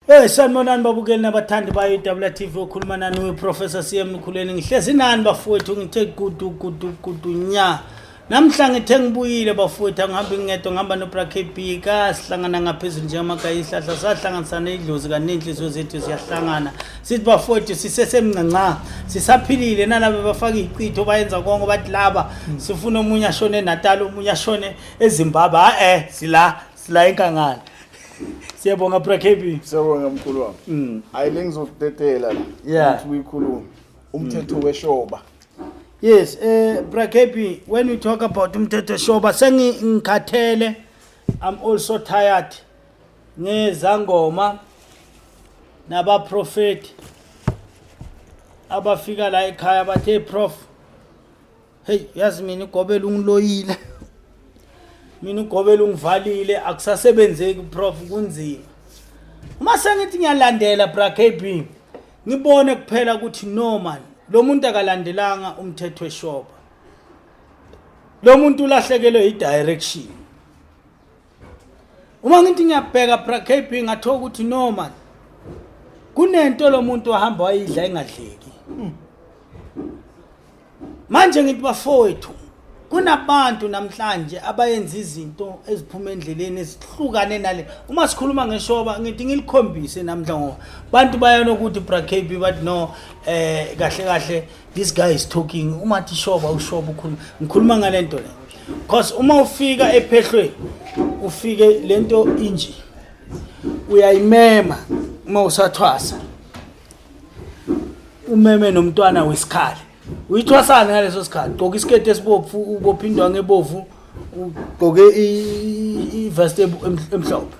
Sanibonani babukeli nabathandi ba UWTV okhuluma nani uProfessor CM Mkhuleni ngihlezi nani bafowethu ngithe gudu nya namhla ngithe ngibuyile bafowethu angihamba ngedwa ngihamba noBrakB ka sihlangana ngaphezulu nje amagayi ihlahla sahlanganisana idlozi kanenhliziyo zethu siyahlangana sithi bafowethu sisesemncanca sisaphilile nalabo bafaka ichitho bayenza konke bathi laba sifuna omunye ashone eNatal omunye ashone eZimbabwe sila enkangala. Siyabonga BrakB. Siyabonga mkhulu wami. Ayilengizokudedela la. Ukuthi uyikhuluma. Umthetho Weshoba. Yes, BrakB, when we talk about Umthetho Weshoba, ngikhathele, I'm also tired. Ngezangoma nabaprofeti abafika la ekhaya bathe prof. Hey, yazi mina ugobela ungiloyile. Mina ugobela ungivalile akusasebenzeki prof kunzima. Uma sengithi ngiyalandela BrakB ngibone kuphela ukuthi no man lo muntu akalandelanga umthetho Weshoba. Lo muntu ulahlekelwe idirection. Uma ngithi ngiyabheka BrakB ngathola ukuthi no man kunento lo muntu ohamba wayidla engadleki. Manje ngithi bafowethu kunabantu namhlanje abayenza izinto eziphuma endleleni esihlukane nale. Uma sikhuluma ngeShoba ngithi ngilikhombise namhla ngoba bantu bayana ukuthi BrakB but no kahle this guy is talking uma thi Shoba uShoba ngikhuluma ngalento le because uma ufika ephehlweni ufike lento inji uyayimema uma usathwasa umeme nomntwana wesikhali uyithwasana ngaleso sikhathi ugqoka isikete esibopfu ubophindwa ngebovu ugqoke ivest emhlophe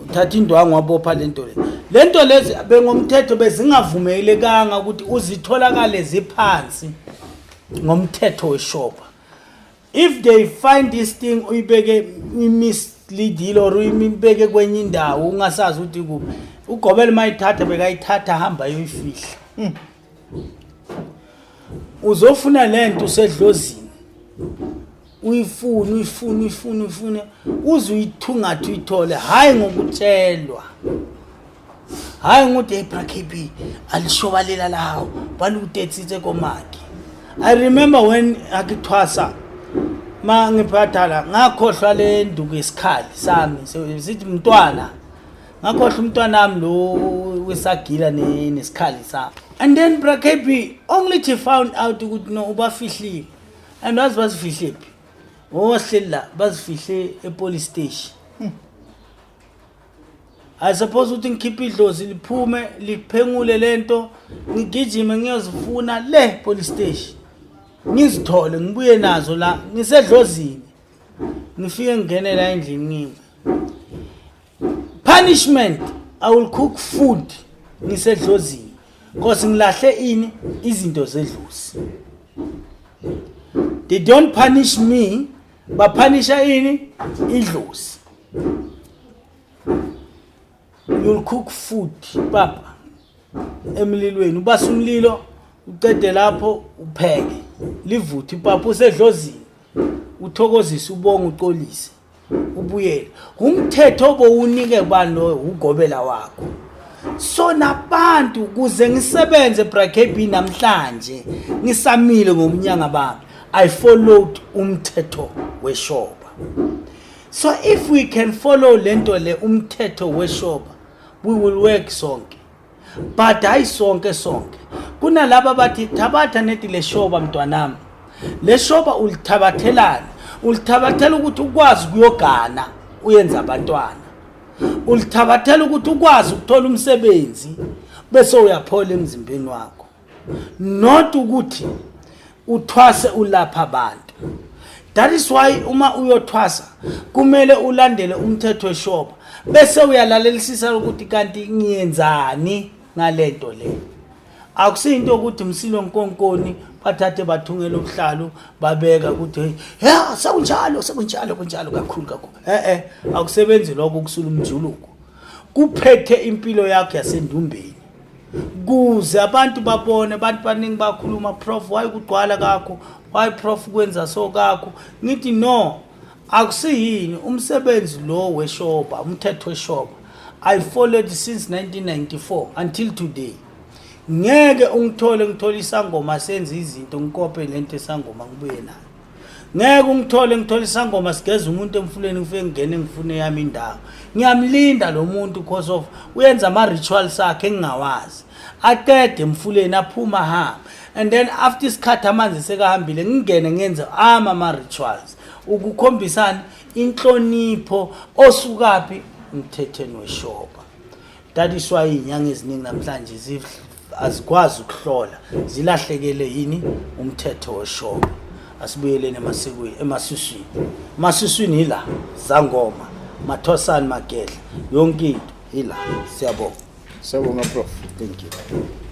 uthatha indwangu wabopha lento lezi bengomthetho bezingavumelekanga ukuthi uzitholakale ziphansi ngomthetho Weshoba. If they find this thing uyibeke misleadile or uyibeke kwenye indawo ungasazi ukuthi kuphi ugobela mayithatha bekayithatha hamba yoyifihla. Uzofuna lento usedlozini uyifuna uze uyithungathe uyithole hayi ngokutshelwa hayi ngokuthi BrakB alishobalela lawo balutetsitse komaki. I remember when akithwasa ma ngiphathala ngakhohlwa le nduku esikhali sami sithi umntwana ngakhohlwa umntwana nami lo wesagila nesikhali sami. And then BrakB only to found out ukuthi no ubafihlile and wazifihle phi wosela bazifihle epolice station. I suppose ukuthi ngikhiphe idlozi liphume liphengule lento ngigijime ngiyozifuna le police station ngizithole ngibuye nazo la ngisedlozini ngifike ngene la endlini ngimi punishment I will cook food ngisedlozini because ngilahle ini izinto zedlozi. They don't punish me bapunisha ini idlozi. You'll cook food papa emlilweni ubasa umlilo uqede lapho upheke livuthi papa usedlozini uthokozisa ubonga uqolise ubuyele umthetho obowunike bani lo ugobela wakho. So nabantu kuze ngisebenze BrakB namhlanje ngisamile ngomnyanga bami I followed umthetho Weshoba. So if we can follow lento le umthetho Weshoba we will work sonke but hayi sonke kunalabo bathi thabatha nethi leShoba mntwanami leShoba ulithabathelana ulithabathela ukuthi ukwazi kuyogana uyenza abantwana ulithabathela ukuthi ukwazi ukuthola umsebenzi bese uyaphola emzimbeni wakho not ukuthi uthwase ulapha abantu. That is why uma uyothwasa kumele ulandele umthetho Weshoba bese uyalalelisisa ukuthi kanti ngiyenzani ngalento le. Akusinto ukuthi msilo nkonkoni bathathe bathungela ubuhlalu babeka ukuthi ya sekunjalo kakhulu. Akusebenzi lokho kusula umjuluko kuphethe impilo yakho yasendumbeni kuze abantu babone abantu baningi bakhuluma prof why kugcwala kakho why prof kwenza so kakho ngithi no akusiyini umsebenzi lo Weshoba umthetho Weshoba I followed since 1994 until today. Ngeke ngithole isangoma senza izinto ngikope lento esangoma ngibuye nayo. Ngeke ngithole isangoma sigeza umuntu emfuleni ngifike ngene ngifune yami indawo. Ngiyamlinda lo muntu because of uyenza ama rituals akhe engingawazi. Aqede emfuleni aphuma hamba. And then after isikhathi amanzi sekahambile ngingene ngenze ama rituals. Ukukhombisana inhlonipho osukapi umthethweni Weshoba. That is why inyanga eziningi namhlanje azikwazi ukuhlola zilahlekele yini umthetho Weshoba. Asibuyelene emasuswini. Masuswini ila zangoma, mathosani magedla, yonke into ila. Siyabonga. Siyabonga prof. Thank you.